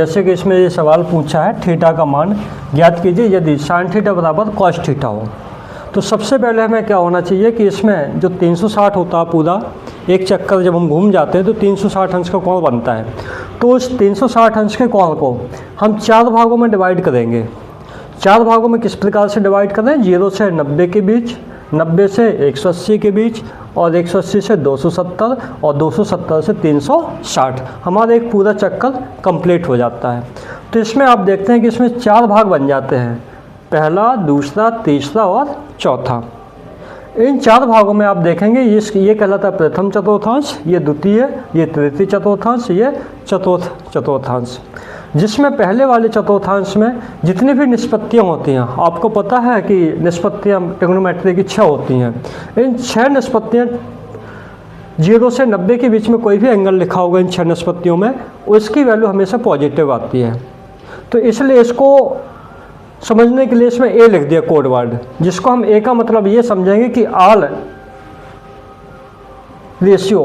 जैसे कि इसमें ये सवाल पूछा है, थीटा का मान ज्ञात कीजिए यदि साइन थीटा बराबर कॉस थीटा हो। तो सबसे पहले हमें क्या होना चाहिए कि इसमें जो 360 होता है पूरा एक चक्कर जब हम घूम जाते हैं तो 360 अंश का कोण बनता है। तो उस 360 अंश के कोण को हम 4 भागों में डिवाइड करेंगे। 4 भागों में किस प्रकार से डिवाइड करें? 0 से 90 के बीच, 90 से 180 के बीच और 180 से 270 और 270 से 360। हमारा एक पूरा चक्कर कंप्लीट हो जाता है। तो इसमें आप देखते हैं कि इसमें 4 भाग बन जाते हैं, पहला, दूसरा, तीसरा और चौथा। इन 4 भागों में आप देखेंगे ये कहलाता है प्रथम चतुर्थांश, ये द्वितीय, ये तृतीय चतुर्थांश, ये चतुर्थ चतुर्थांश। जिसमें पहले वाले चतुर्थांश में जितनी भी निष्पत्तियाँ होती हैं, आपको पता है कि निष्पत्तियाँ ट्रिग्नोमेट्री की 6 होती हैं। इन 6 निष्पत्तियाँ 0 से 90 के बीच में कोई भी एंगल लिखा होगा इन 6 निष्पत्तियों में, उसकी वैल्यू हमेशा पॉजिटिव आती है। तो इसलिए इसको समझने के लिए इसमें ए लिख दिया कोड वर्ड, जिसको हम ए का मतलब ये समझेंगे कि ऑल रेशियो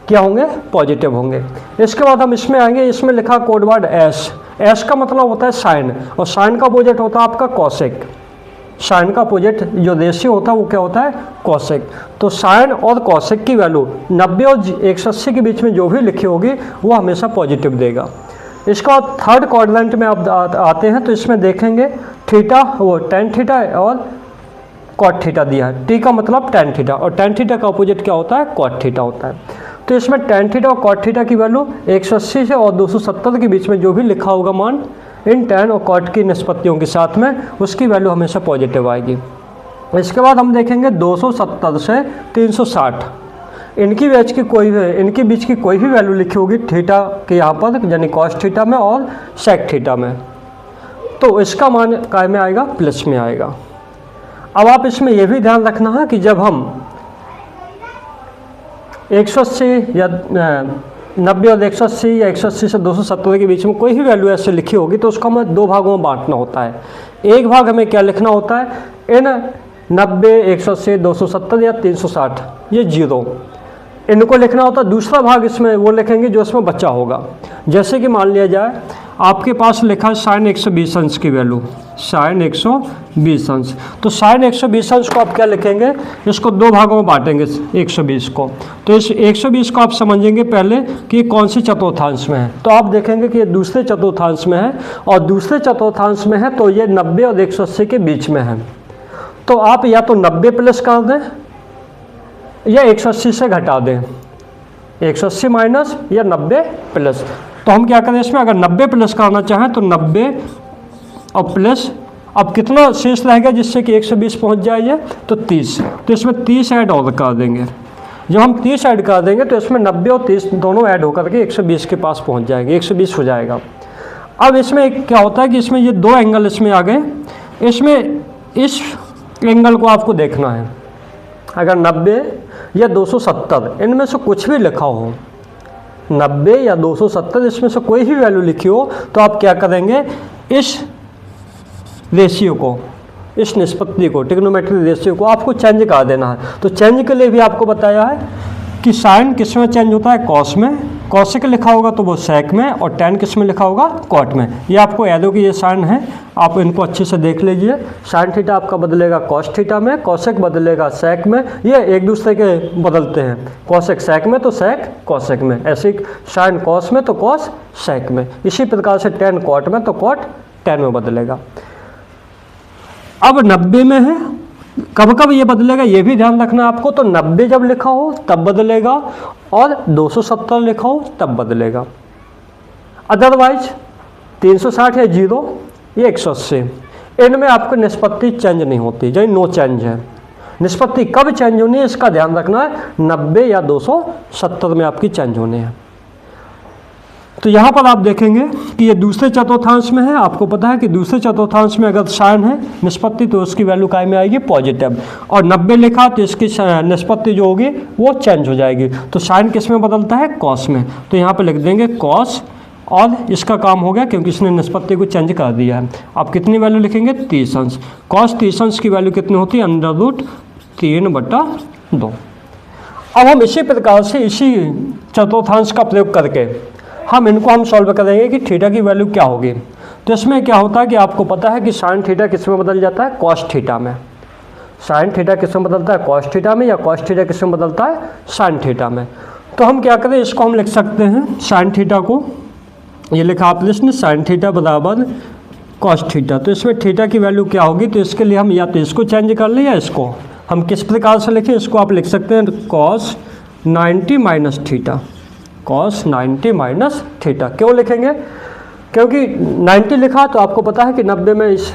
क्या होंगे? पॉजिटिव होंगे। इसके बाद हम इसमें आएंगे, इसमें लिखा कोड वर्ड एस। एस का मतलब होता है साइन, और साइन का अपोजिट होता है आपका कॉसेक। साइन का अपोजिट जो रेशियो होता है वो क्या होता है? कॉसेक। तो साइन और कॉसेक की वैल्यू 90 और 180 के बीच में जो भी लिखी होगी वो हमेशा पॉजिटिव देगा। इसका थर्ड क्वाड्रेंट में आप आते हैं तो इसमें देखेंगे थीटा वो टेन थीटा और कॉट थीटा दिया है। टी का मतलब टेन थीटा और टेन थीटा का अपोजिट क्या होता है? कॉट थीटा होता है। तो इसमें टेन थीटा और कॉट थीटा की वैल्यू 180 से और 270 के बीच में जो भी लिखा होगा मान इन टेन और कॉट की निष्पत्तियों के साथ में, उसकी वैल्यू हमेशा पॉजिटिव आएगी। इसके बाद हम देखेंगे 270 से 360, इनकी बीच की कोई भी वैल्यू लिखी होगी थीटा के यहाँ पर, यानी कॉस थीटा में और सेक थीटा में, तो इसका मान काय में आएगा? प्लस में आएगा। अब आप इसमें यह भी ध्यान रखना है कि जब हम 180 या 90 और 180 या 180 से 270 के बीच में कोई भी वैल्यू ऐसे लिखी होगी तो उसको हमें 2 भागों में बांटना होता है। एक भाग हमें क्या लिखना होता है? इन 90, 180, 270 या 360 ये 0, इनको लिखना होता है। दूसरा भाग इसमें वो लिखेंगे जो इसमें बचा होगा। जैसे कि मान लिया जाए आपके पास लिखा है साइन 120 अंश की वैल्यू, साइन 120 अंश। तो साइन 120 अंश को आप क्या लिखेंगे? इसको 2 भागों में बांटेंगे 120 को। तो इस 120 को आप समझेंगे पहले कि ये कौन सी चतुर्थांश में है। तो आप देखेंगे कि ये दूसरे चतुर्थांश में है, और दूसरे चतुर्थांश में है तो ये 90 और 180 के बीच में है। तो आप या तो 90 प्लस कर दें या 180 से घटा दें, 180 माइनस या 90 प्लस। तो हम क्या करें इसमें, अगर 90 प्लस करना चाहें तो 90 और प्लस, अब कितना शेष रहेगा जिससे कि 120 पहुंच जाए? तो 30। तो इसमें 30 ऐड और कर देंगे। जब हम 30 ऐड कर देंगे तो इसमें 90 और 30 दोनों ऐड होकर के 120 के पास पहुंच जाएंगे, 120 हो जाएगा। अब इसमें क्या होता है कि इसमें ये 2 एंगल इसमें आ गए। इसमें इस एंगल को आपको देखना है। अगर 90 या 270 इनमें से कुछ भी लिखा हो, 90 या 270 इसमें से कोई भी वैल्यू लिखी हो, तो आप क्या करेंगे? इस रेशियो को, इस निष्पत्ति को, ट्रिग्नोमेट्री रेशियो को आपको चेंज कर देना है। तो चेंज के लिए भी आपको बताया है कि साइन किस में चेंज होता है? कॉस में। कॉसेक लिखा होगा तो वो सेक में, और टेन किस में लिखा होगा? कॉट में। ये आपको याद हो कि ये साइन है, आप इनको अच्छे से देख लीजिए। साइन थीटा आपका बदलेगा कॉस थीटा में, कॉसेक बदलेगा सेक में, ये एक दूसरे के बदलते हैं। कॉसेक सेक में तो सेक कॉसेक में, ऐसे साइन कॉस में तो कॉस सेक में। इसी प्रकार से टेन कॉट में तो कॉट टेन में बदलेगा। अब 90 में है, कब कब ये बदलेगा ये भी ध्यान रखना आपको। तो 90 जब लिखा हो तब बदलेगा, और 270 लिखा हो तब बदलेगा। अदरवाइज 360 या 0 या 180 इनमें आपको निष्पत्ति चेंज नहीं होती, यानी नो चेंज है। निष्पत्ति कब चेंज होनी है इसका ध्यान रखना है, 90 या 270 में आपकी चेंज होनी है। तो यहाँ पर आप देखेंगे कि ये दूसरे चतुर्थांश में है। आपको पता है कि दूसरे चतुर्थांश में अगर साइन है निष्पत्ति तो उसकी वैल्यू काय में आएगी? पॉजिटिव। और 90 लिखा तो इसकी निष्पत्ति जो होगी वो चेंज हो जाएगी। तो साइन किस में बदलता है? कॉस में। तो यहाँ पर लिख देंगे कॉस, और इसका काम हो गया क्योंकि इसने निष्पत्ति को चेंज कर दिया है। आप कितनी वैल्यू लिखेंगे? 30 अंश। कॉस 30 अंश की वैल्यू कितनी होती है? √3/2। अब हम इसी प्रकार से इसी चतुर्थांश का प्रयोग करके हम सॉल्व करेंगे कि थीटा की वैल्यू क्या होगी। तो इसमें क्या होता है कि आपको पता है कि साइन थीटा किस में बदल जाता है, कॉस थीटा में। साइन थीटा किस में बदलता है, कॉस थीटा में, या कॉस थीटा किस में बदलता है, साइन थीटा में। तो हम क्या करें, इसको हम लिख सकते हैं साइन थीटा को, ये लिखा आप लिस्ट ने, साइन थीटा बराबर कॉस थीटा। तो इसमें थीटा की वैल्यू क्या होगी, तो इसके लिए हम या तो इसको चेंज कर लें या इसको। हम किस प्रकार से लिखें, इसको आप लिख सकते हैं cos 90 minus theta, cos 90 minus theta. क्यों लिखेंगे, क्योंकि 90 लिखा तो आपको पता है कि 90 में इस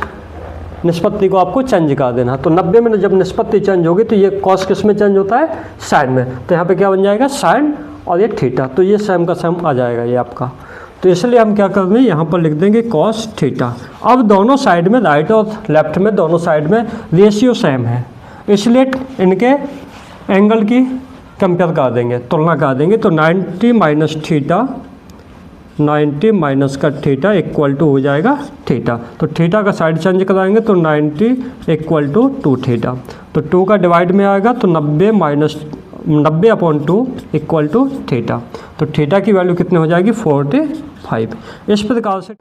निष्पत्ति को आपको चेंज कर देना। तो 90 में जब निष्पत्ति चेंज होगी तो ये कॉस किस में चेंज होता है, साइन में। तो यहाँ पे क्या बन जाएगा, साइन और ये थीटा, तो ये सेम का सेम आ जाएगा ये आपका। तो इसलिए हम क्या कर रहे हैं, यहाँ पर लिख देंगे कॉस थीटा। अब दोनों साइड में, राइट और लेफ्ट में, दोनों साइड में रेशियो सेम है, इसलिए इनके एंगल की कंपेयर कर देंगे, तुलना कर देंगे। तो 90 माइनस थीटा, 90 माइनस का थीटा इक्वल टू हो जाएगा थीटा। तो थीटा का साइड चेंज कराएंगे तो 90 इक्वल टू 2 थीटा। तो 2 का डिवाइड में आएगा तो 90/2 इक्वल टू थीटा। तो थीटा की वैल्यू कितनी हो जाएगी, 45। इस प्रकार से